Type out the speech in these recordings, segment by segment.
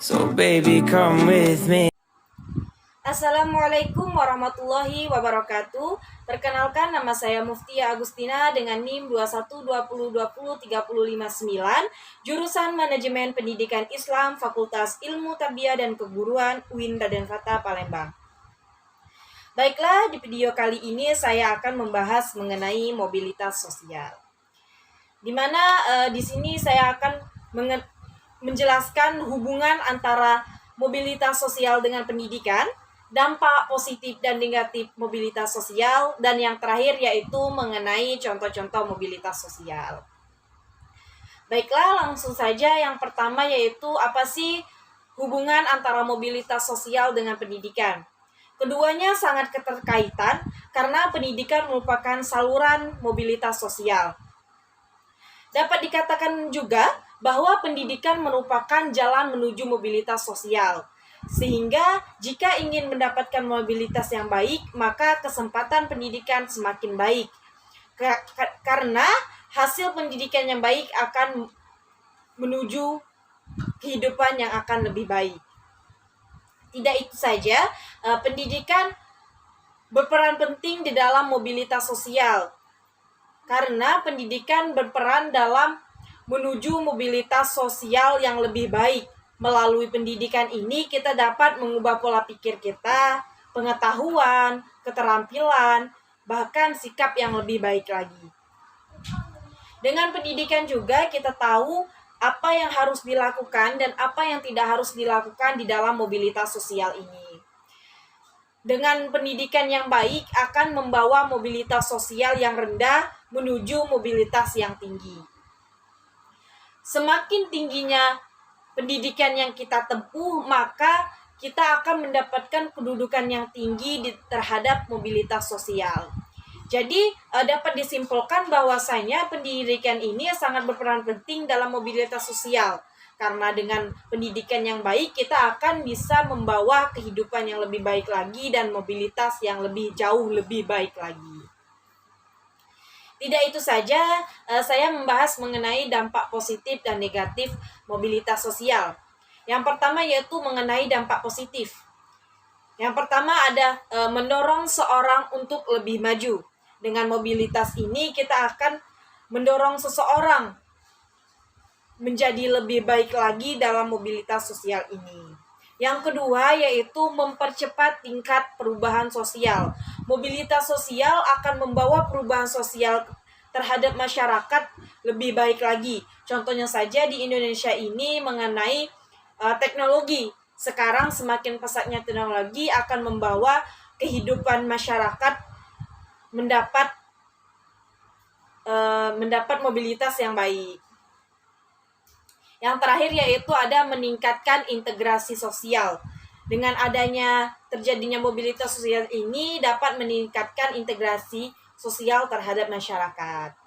So baby, come with me. Assalamualaikum warahmatullahi wabarakatuh. Perkenalkan, nama saya Muftia Agustina dengan NIM 2120203059, jurusan Manajemen Pendidikan Islam, Fakultas Ilmu Tarbiyah dan Keguruan UIN Raden Fatah Palembang. Baiklah, di video kali ini saya akan membahas mengenai mobilitas sosial. Di mana di sini saya akan menjelaskan hubungan antara mobilitas sosial dengan pendidikan, dampak positif dan negatif mobilitas sosial, dan yang terakhir yaitu mengenai contoh-contoh mobilitas sosial. Baiklah, langsung saja. Yang pertama yaitu apa sih hubungan antara mobilitas sosial dengan pendidikan? Keduanya sangat keterkaitan karena pendidikan merupakan saluran mobilitas sosial. Dapat dikatakan juga bahwa pendidikan merupakan jalan menuju mobilitas sosial. Sehingga jika ingin mendapatkan mobilitas yang baik, maka kesempatan pendidikan semakin baik. Karena hasil pendidikan yang baik akan menuju kehidupan yang akan lebih baik. Tidak itu saja, pendidikan berperan penting di dalam mobilitas sosial. Karena pendidikan berperan dalam menuju mobilitas sosial yang lebih baik. Melalui pendidikan ini kita dapat mengubah pola pikir kita, pengetahuan, keterampilan, bahkan sikap yang lebih baik lagi. Dengan pendidikan juga kita tahu apa yang harus dilakukan dan apa yang tidak harus dilakukan di dalam mobilitas sosial ini. Dengan pendidikan yang baik akan membawa mobilitas sosial yang rendah menuju mobilitas yang tinggi. Semakin tingginya pendidikan yang kita tempuh, maka kita akan mendapatkan kedudukan yang tinggi terhadap mobilitas sosial. Jadi dapat disimpulkan bahwasanya pendidikan ini sangat berperan penting dalam mobilitas sosial. Karena dengan pendidikan yang baik kita akan bisa membawa kehidupan yang lebih baik lagi dan mobilitas yang jauh lebih baik lagi. Tidak itu saja, saya membahas mengenai dampak positif dan negatif mobilitas sosial. Yang pertama yaitu mengenai dampak positif. Yang pertama ada mendorong seorang untuk lebih maju. Dengan mobilitas ini kita akan mendorong seseorang menjadi lebih baik lagi dalam mobilitas sosial ini. Yang kedua yaitu mempercepat tingkat perubahan sosial. Mobilitas sosial akan membawa perubahan sosial terhadap masyarakat lebih baik lagi. Contohnya saja di Indonesia ini mengenai teknologi. Sekarang semakin pesatnya teknologi akan membawa kehidupan masyarakat mendapat mobilitas yang baik. Yang terakhir yaitu ada meningkatkan integrasi sosial. Dengan adanya terjadinya mobilitas sosial ini dapat meningkatkan integrasi sosial terhadap masyarakat.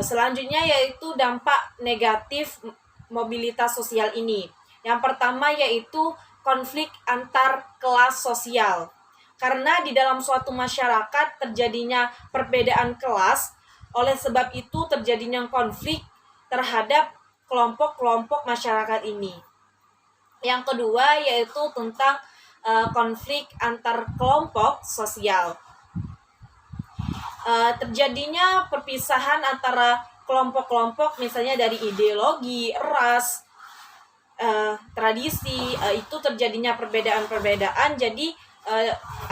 Selanjutnya yaitu dampak negatif mobilitas sosial ini. Yang pertama yaitu konflik antar kelas sosial. Karena di dalam suatu masyarakat terjadinya perbedaan kelas, oleh sebab itu terjadinya konflik terhadap kelompok-kelompok masyarakat ini. Yang kedua yaitu tentang konflik antar kelompok sosial. Terjadinya perpisahan antara kelompok-kelompok misalnya dari ideologi, ras, tradisi, itu terjadinya perbedaan-perbedaan, jadi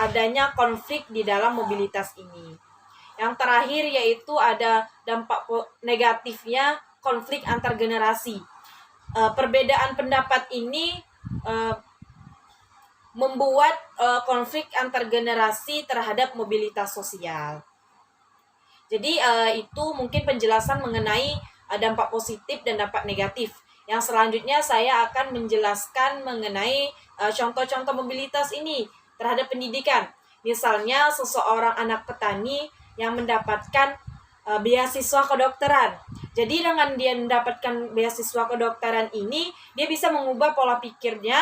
adanya konflik di dalam mobilitas ini. Yang terakhir yaitu ada dampak negatifnya konflik antar generasi. Perbedaan pendapat ini membuat konflik antar generasi terhadap mobilitas sosial. Jadi itu mungkin penjelasan mengenai dampak positif dan dampak negatif. Yang selanjutnya saya akan menjelaskan mengenai contoh-contoh mobilitas ini terhadap pendidikan. Misalnya seseorang anak petani yang mendapatkan beasiswa kedokteran. Jadi dengan dia mendapatkan beasiswa kedokteran ini, dia bisa mengubah pola pikirnya,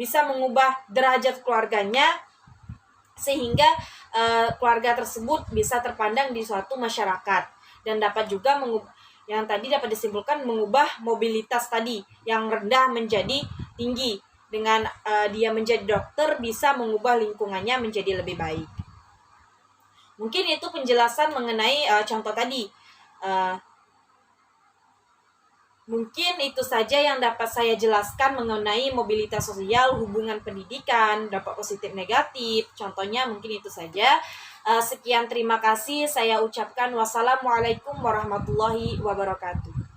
bisa mengubah derajat keluarganya, sehingga keluarga tersebut bisa terpandang di suatu masyarakat. Dan dapat juga Yang tadi dapat disimpulkan mengubah mobilitas tadi yang rendah menjadi tinggi. Dengan dia menjadi dokter bisa mengubah lingkungannya menjadi lebih baik. Mungkin itu penjelasan mengenai contoh tadi. Mungkin itu saja yang dapat saya jelaskan mengenai mobilitas sosial, hubungan pendidikan, dampak positif negatif. Contohnya mungkin itu saja. Sekian, terima kasih. Saya ucapkan wassalamualaikum warahmatullahi wabarakatuh.